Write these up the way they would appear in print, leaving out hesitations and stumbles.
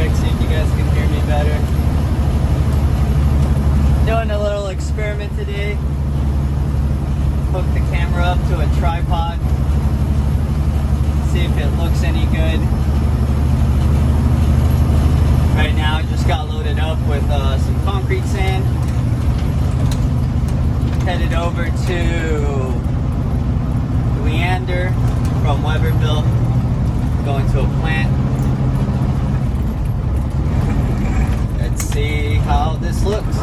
mic, see if you guys can hear me better. Doing a little experiment today. Hook the camera up to a tripod. See if it looks any good. Right now I just got loaded up with some concrete sand. Headed over to Leander from Weberville. Going to a plant. Let's see how this looks.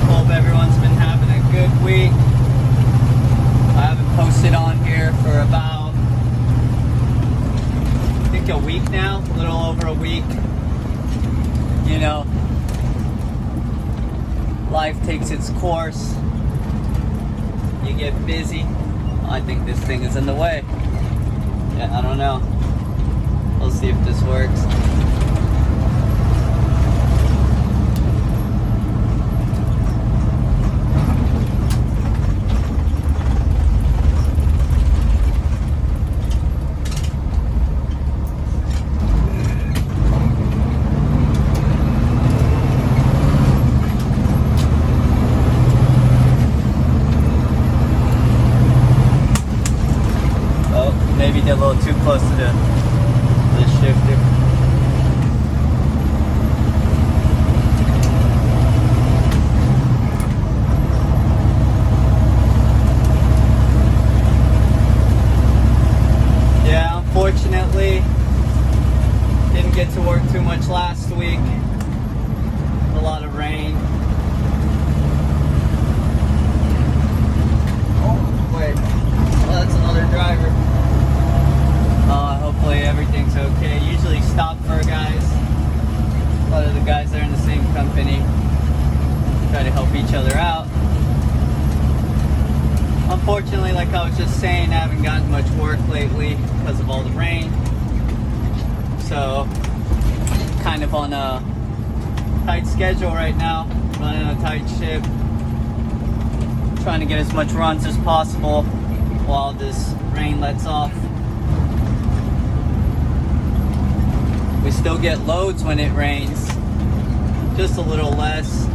Hope everyone's been having a good week. I haven't posted on here for about, I think, a week now, a little over a week. You know, life takes its course. You get busy. I think this thing is in the way. Yeah, I don't know. We'll see if this works. Maybe get a little too close to the shifter. Yeah, unfortunately, didn't get to work too much last week. A lot of rain. Oh, wait. Well, that's another driver. Hopefully everything's okay. Usually stop for guys. A lot of the guys are in the same company. Try to help each other out. Unfortunately, like I was just saying, I haven't gotten much work lately because of all the rain. So, kind of on a tight schedule right now. Running a tight ship. Trying to get as much runs as possible while this rain lets off. We still get loads when it rains, just a little less.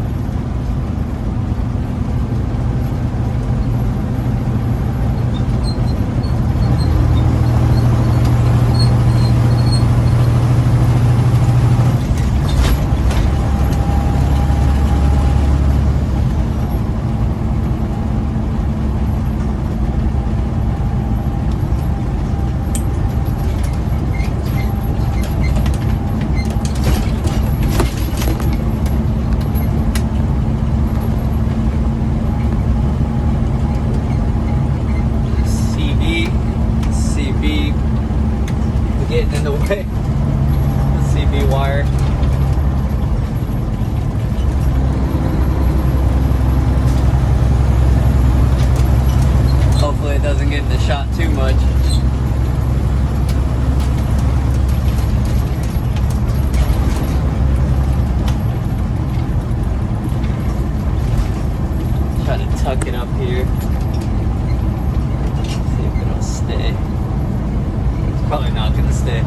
Getting in the way. The CB wire. Hopefully it doesn't get in the shot too much. Try to tuck it up here. See if it'll stay. Probably not gonna stay.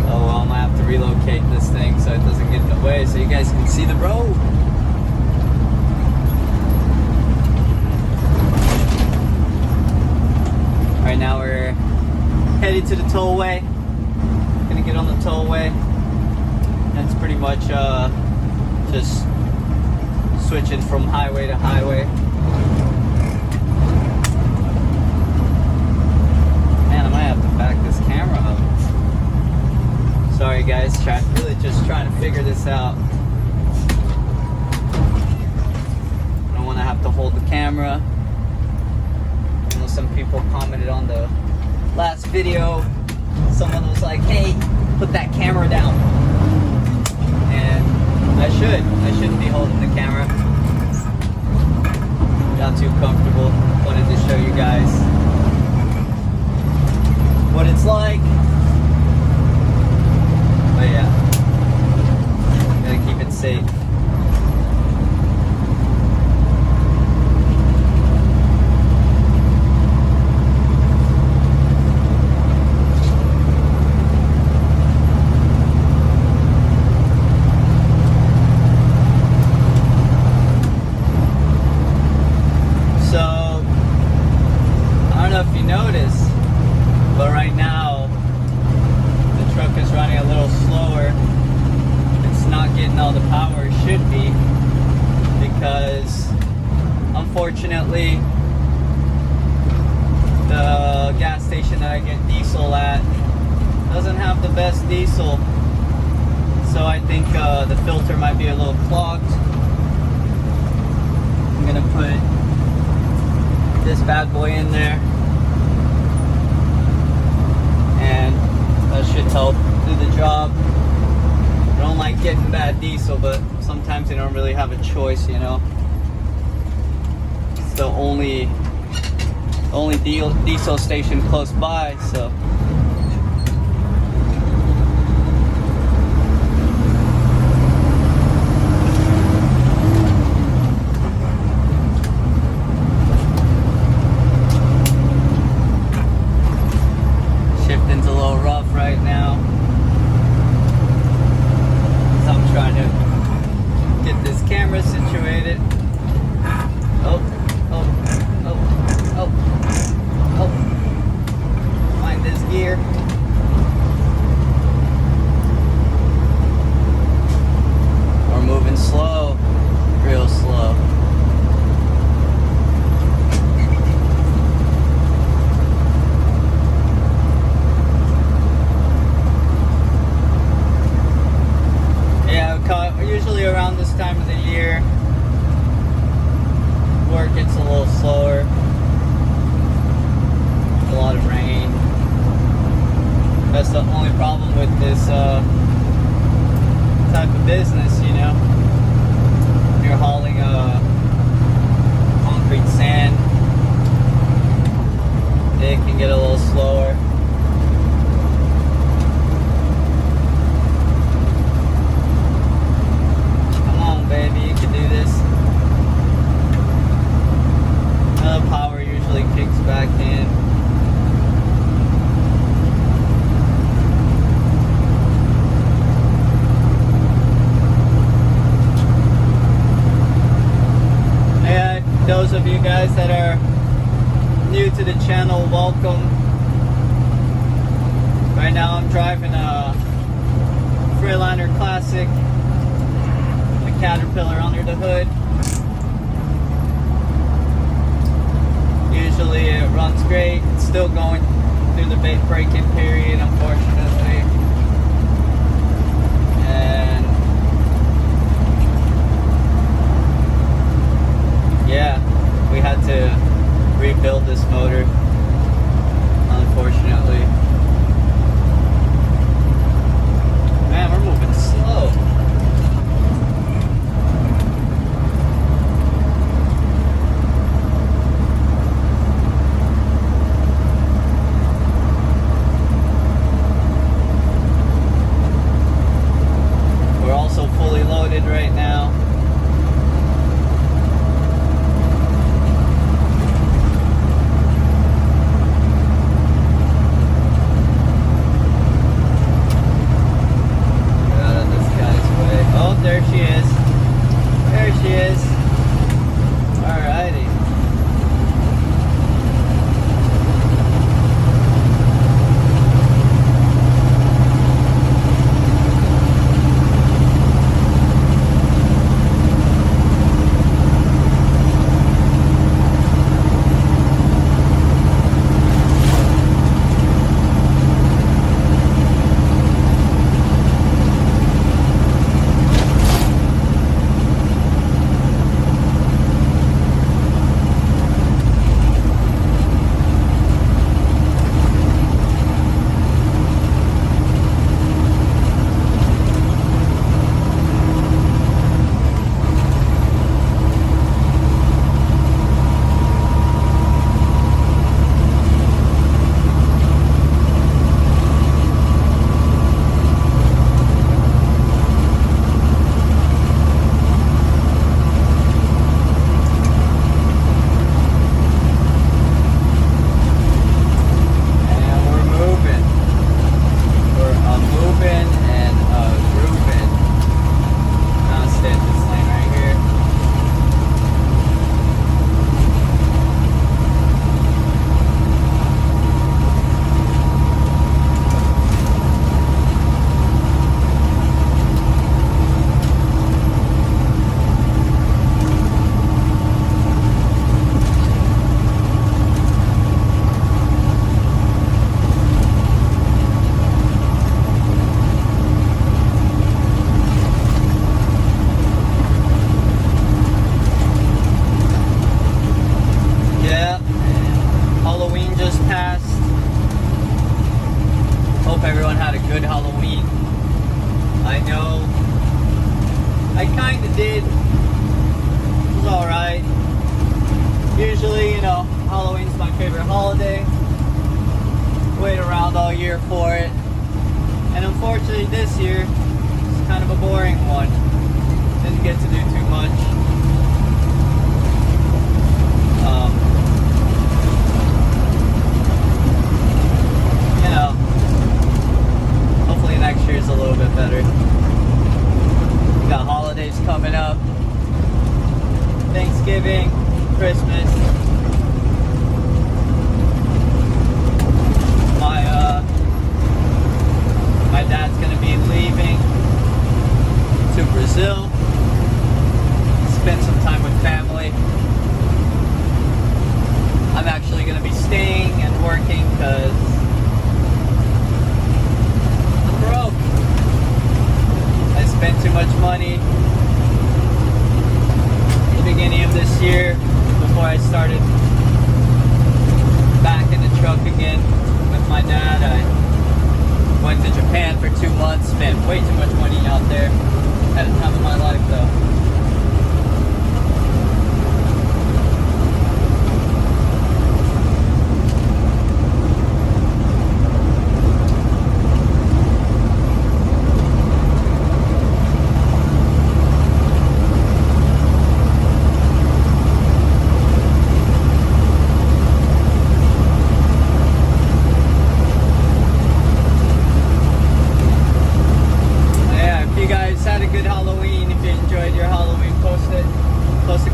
Oh well, I'm gonna have to relocate this thing so it doesn't get in the way so you guys can see the road. Right now we're headed to the tollway. Gonna get on the tollway. And it's pretty much just switching from highway to highway. Back this camera up. Sorry guys, really just trying to figure this out. I don't want to have to hold the camera. I know some people commented on the last video. Someone was like, hey, put that camera down. And I shouldn't be holding the camera. Not too comfortable. Wanted to show you guys what it's like. But yeah, gotta keep it safe. unfortunately, the gas station that I get diesel at doesn't have the best diesel. So I think the filter might be a little clogged. I'm gonna put this bad boy in there, and that should help do the job. I don't like getting bad diesel, but sometimes you don't really have a choice, you know. It's the only diesel station close by, so. Shifting's a little rough right now, so I'm trying to get this camera situated. Oh. Find this gear. We're moving slow, real slow. Yeah, usually around this time of the year, work gets a little slower. A lot of rain. That's the only problem with this type of business, you know. If you're hauling concrete sand, it can get a little slower. Come on, baby, you can do this. The power usually kicks back in. Those of you guys that are new to the channel, welcome. Right now I'm driving a Freightliner Classic, a Caterpillar under the hood. Usually it runs great. It's still going through the break-in period, unfortunately. And yeah, we had to rebuild this motor, unfortunately. Man, we're moving slow. We're also fully loaded right now. Usually, you know, Halloween's my favorite holiday. Wait around all year for it. And unfortunately this year, it's kind of a boring one. Didn't get to do too much. You know, hopefully next year's a little bit better. We got holidays coming up. Thanksgiving, Christmas. My dad's gonna be leaving to Brazil. Spend some time with family. I'm actually gonna be staying and working because I'm broke. I spent too much money at the beginning of this year before I started back in the truck again with my dad. I went to Japan for 2 months, spent way too much money out there. Had a time of my life though.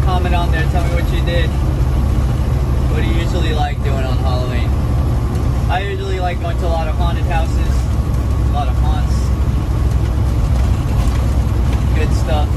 Comment on there, tell me what you did. What do you usually like doing on Halloween? I usually like going to a lot of haunted houses, a lot of haunts, good stuff.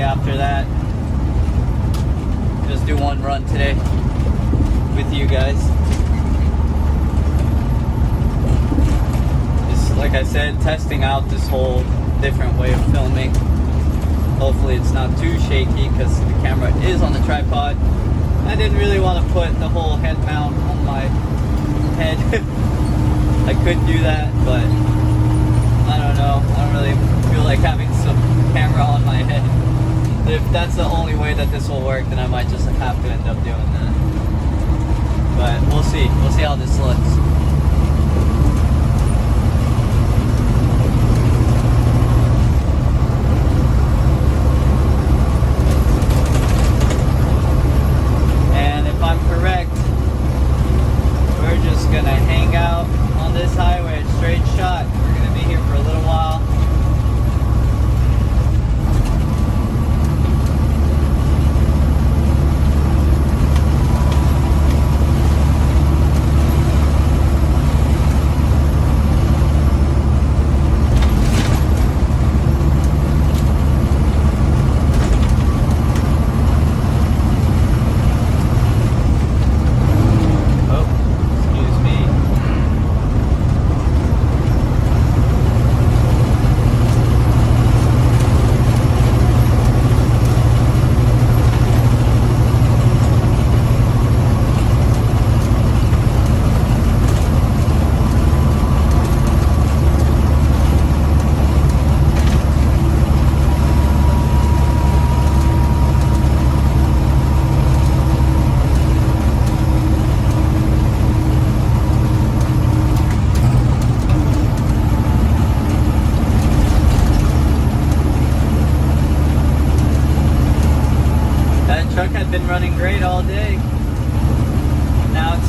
After that, just do one run today with you guys. Just like I said, testing out this whole different way of filming. Hopefully it's not too shaky because the camera is on the tripod. I didn't really want to put the whole head mount on my head. I could do that, but I don't know. I don't really feel like having some camera on my head. If that's the only way that this will work, then I might just have to end up doing that. But we'll see. We'll see how this looks. truck had been running great all day. Now it's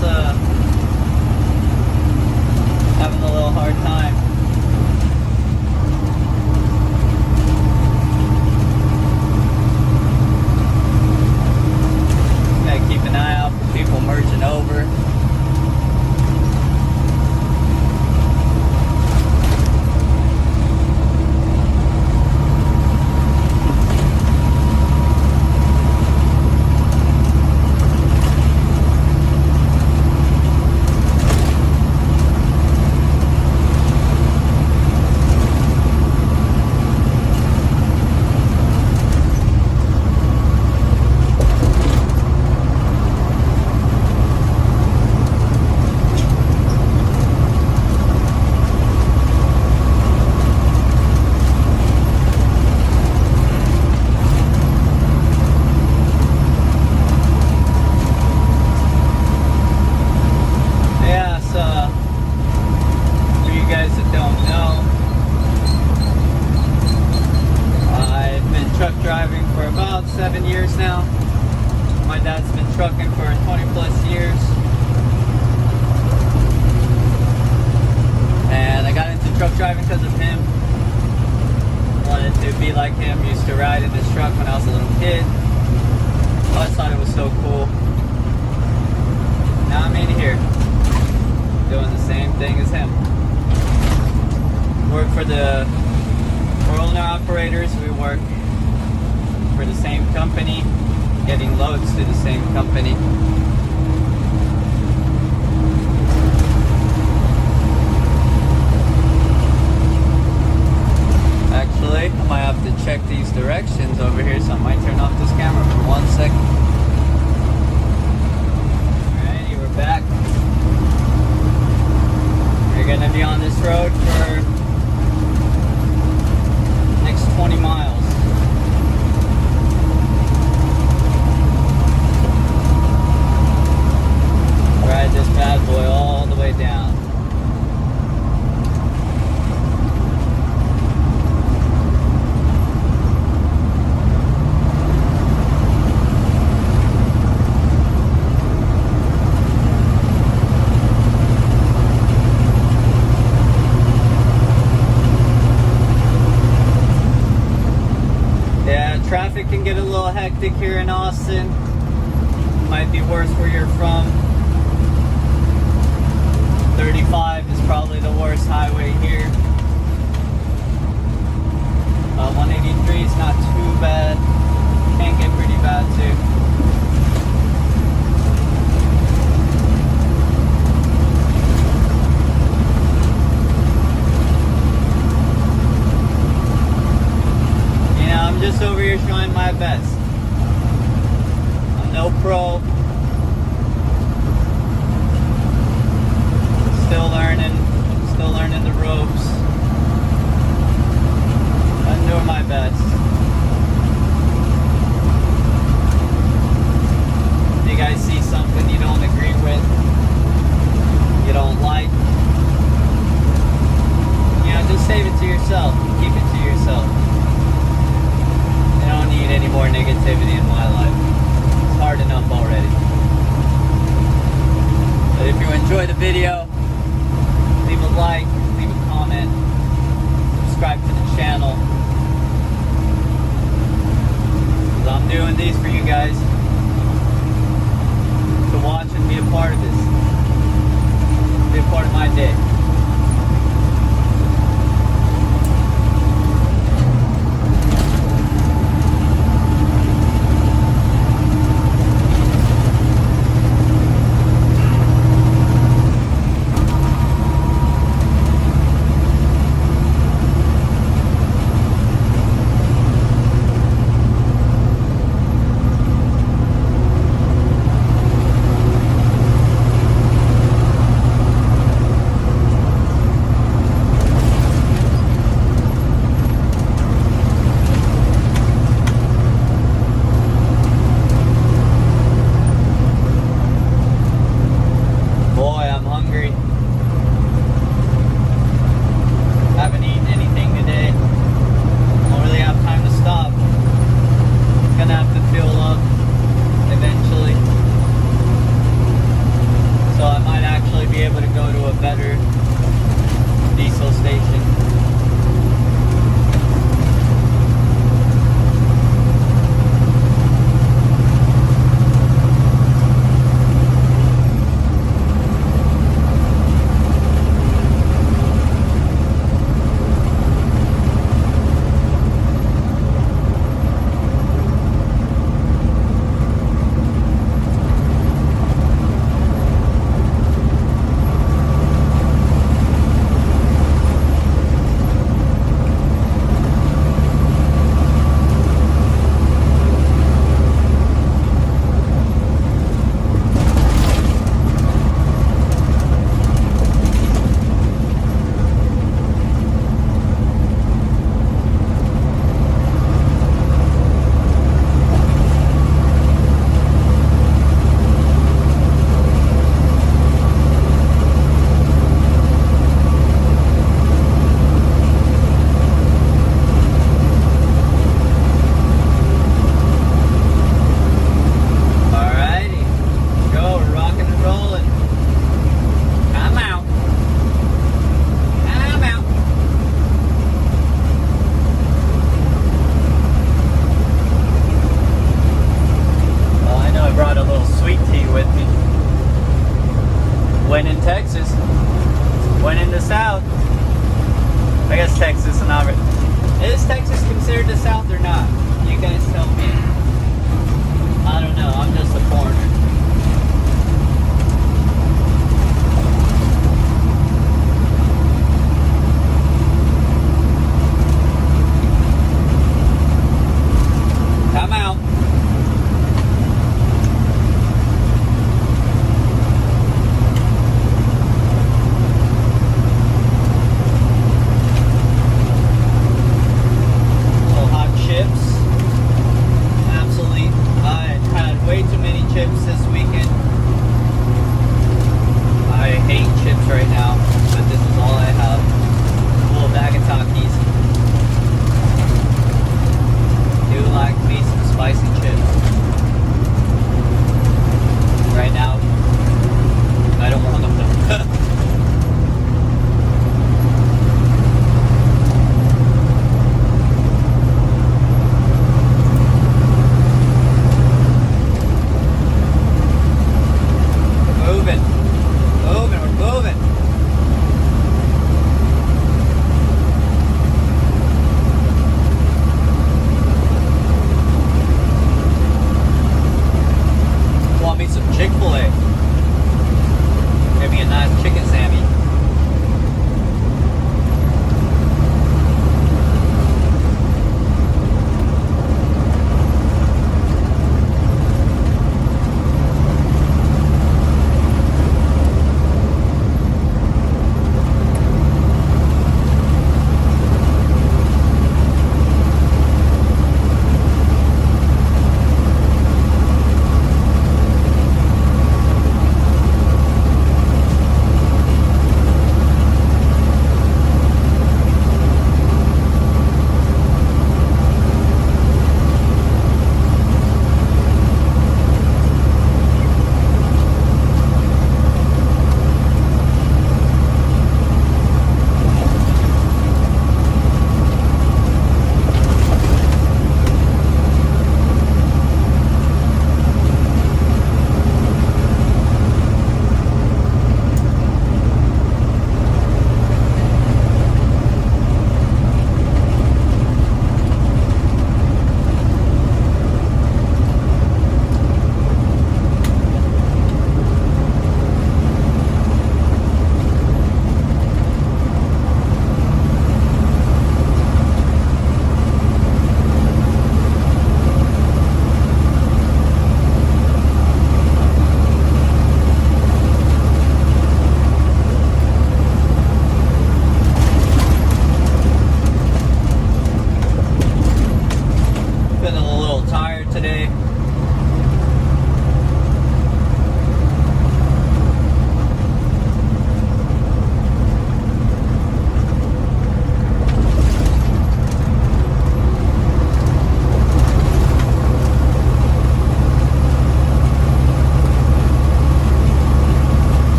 having a little hard time. Gotta keep an eye out for people merging over. Driving for about 7 years now. My dad's been trucking for 20 plus years. And I got into truck driving because of him. Wanted to be like him, used to ride in his truck when I was a little kid. I always thought it was so cool. Now I'm in here, doing the same thing as him. Work for we're owner operators, we work for the same company, getting loads to the same company. Actually, I might have to check these directions over here, so I might turn off this camera for 1 second. Alrighty, we're back. We're gonna be on this road for next 20 miles. Ride this bad boy all the way down. Yeah, traffic can get a little hectic here in Austin. Might be worse where you're from. 35 is probably the worst highway here. 183 is not too bad. Can get pretty bad too. You know, I'm just over here trying my best. I'm no pro. Still learning the ropes. I'm doing my best. If you guys see something you don't agree with, you don't like, you know, just save it to yourself. Keep it to yourself. You don't need any more negativity in my life. It's hard enough already. But if you enjoy the video, leave a like, leave a comment, subscribe to the channel. Because I'm doing these for you guys to watch and be a part of this. Be a part of my day.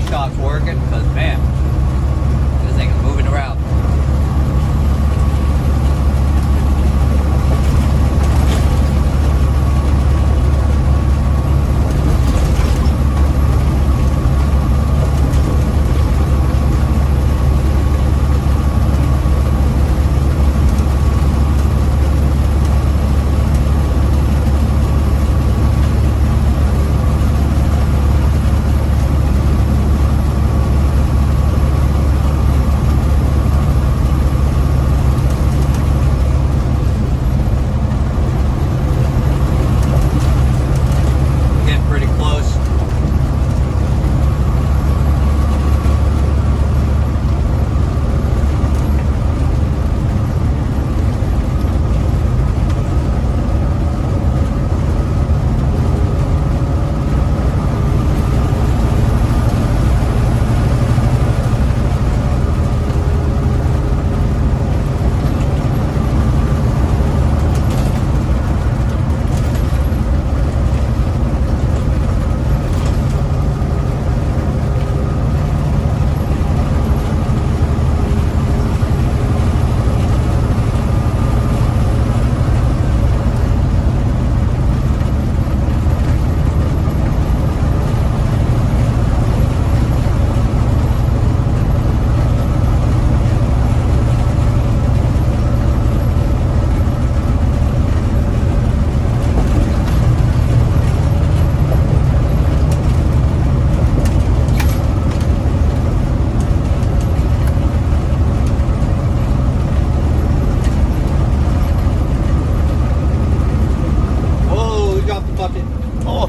shot's working, because man, this thing is moving around.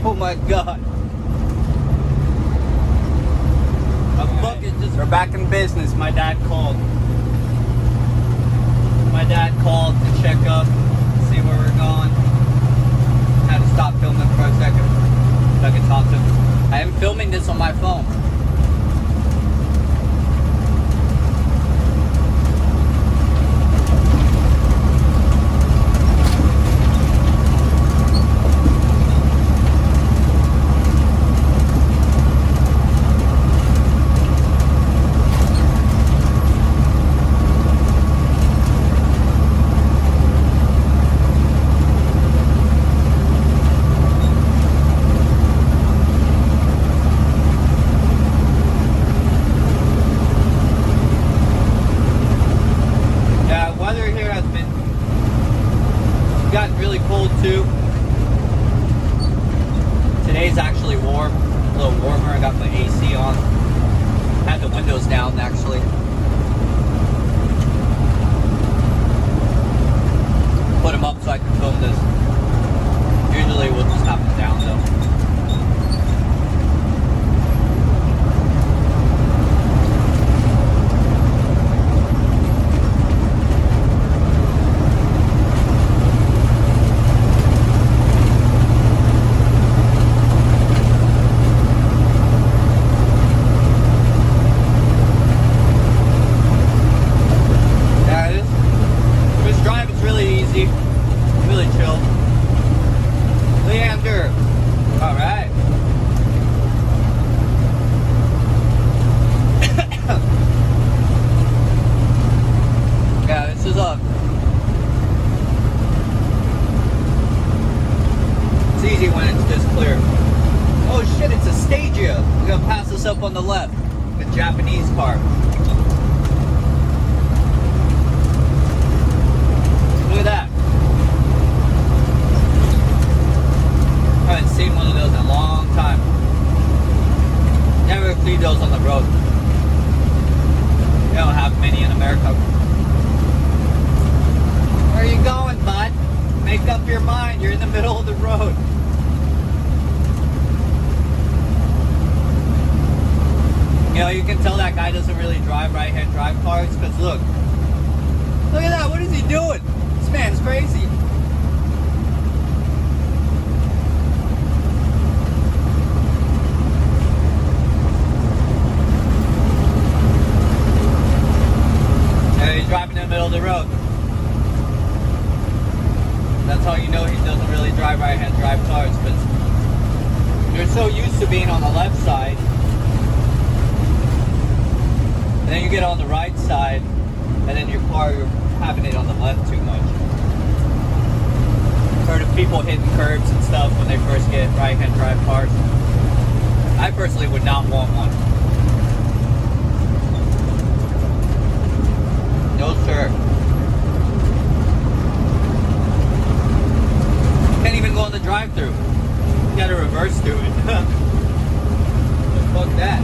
Oh my god. A bucket just... We're back in business. My dad called. My dad called to check up, see where we're going. Had to stop filming for a second so I could talk to him. I am filming this on my phone. Too. Today's actually warm, a little warmer. I got my AC on. Had the windows down actually. Put them up so I can film this. Usually we'll just have them down though. It's easy when it's this clear. Oh shit, it's a Stagia. We're gonna pass this up on the left. The Japanese car. Look at that. I haven't seen one of those in a long time. Never see those on the road. They don't have many in America. Where are you going, bud? Make up your mind. You're in the middle of the road. You know, you can tell that guy doesn't really drive right-hand drive cars because look at that. What is he doing? This man's crazy. Yeah, he's driving in the middle of the road. That's how you know he doesn't really drive right-hand drive cars, because you're so used to being on the left side And then you get on the right side, and then your car, you're having it on the left too much. Heard of people hitting curbs and stuff when they first get right-hand drive cars. I personally would not want one. No sir. Can't even go on the drive-thru. You gotta reverse do it. Fuck that.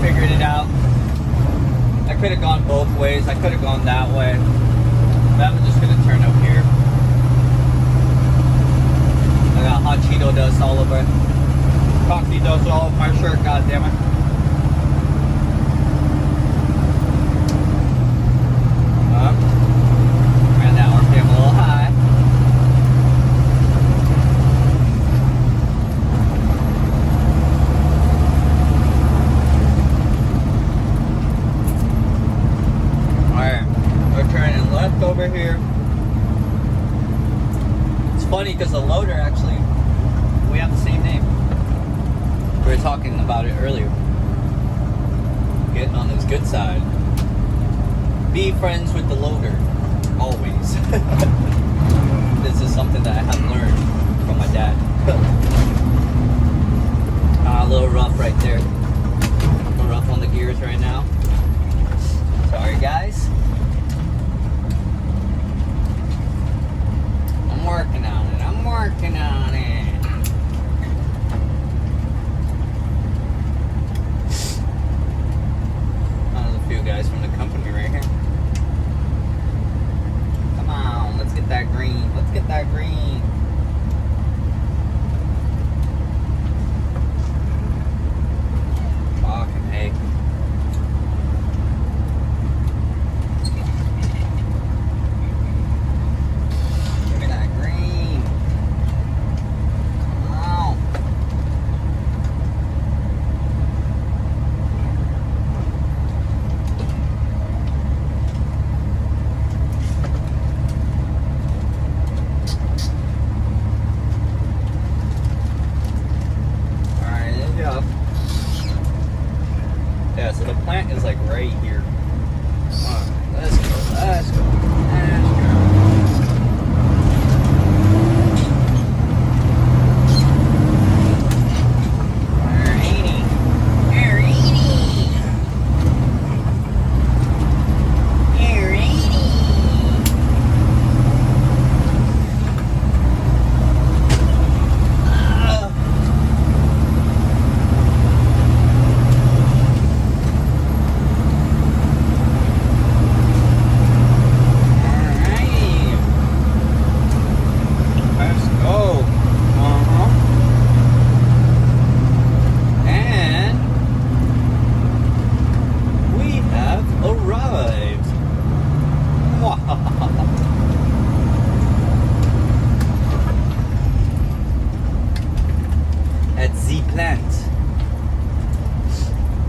Figured it out. I could have gone both ways. I could have gone that way. But I'm just gonna turn up here. I got hot Cheeto dust all over. Coffee dust all over my shirt, goddammit. Ran that RPM a little high. Over here. It's funny because the loader actually, we have the same name. We were talking about it earlier. Getting on his good side. Be friends with the loader. Always. This is something that I have learned from my dad. A little rough right there. A little rough on the gears right now. Sorry guys. Working on it. I'm working on it. There's a few guys from the company right here. Come on, let's get that green. Let's get that green. Fucking hey. Yeah, so the plant is like right here. Come on, let's go, let's go, let's go. At Z Plant.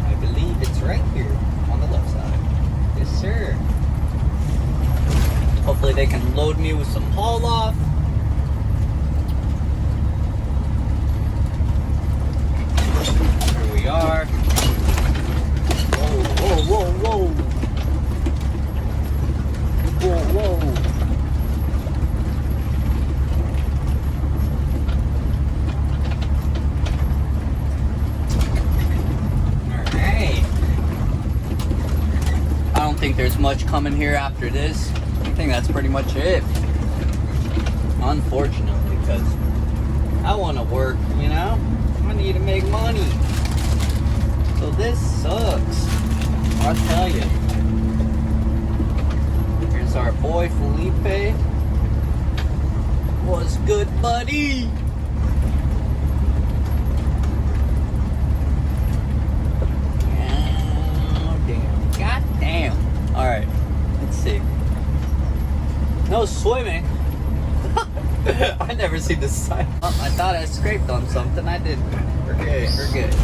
I believe it's right here on the left side. Yes, sir. Hopefully they can load me with some haul off. Here we are. Whoa, whoa, whoa, whoa. think there's much coming here after this. I think that's pretty much it. Unfortunately, because I want to work, you know? I need to make money. So this sucks. I'll tell you. Here's our boy Felipe. What's good, buddy? Oh, damn. God damn. Alright, let's see. No swimming. I never see this sign. Oh, I thought I scraped on something. I didn't. We're good. We're good.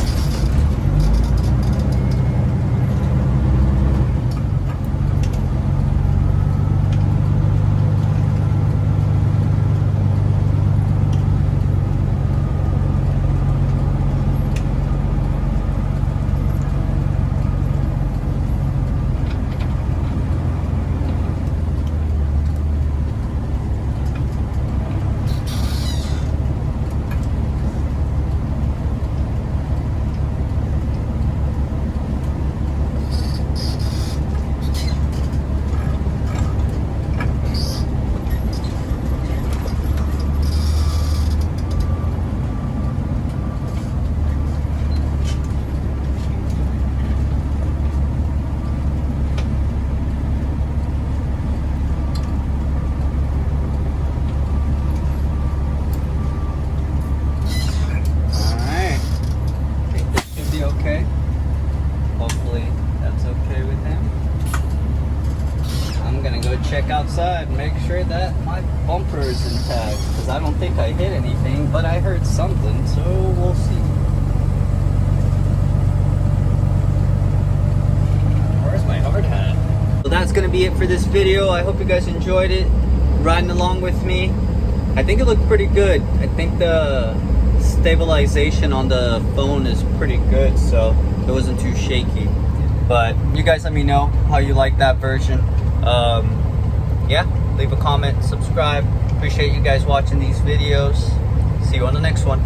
Check outside, make sure that my bumper is intact, because I don't think I hit anything, but I heard something, so we'll see. Where's my hard hat? So that's gonna be it for this video. I hope you guys enjoyed it, riding along with me. I think it looked pretty good. I think the stabilization on the phone is pretty good, so it wasn't too shaky. But you guys let me know how you like that version. Yeah, leave a comment, subscribe. Appreciate you guys watching these videos. See you on the next one.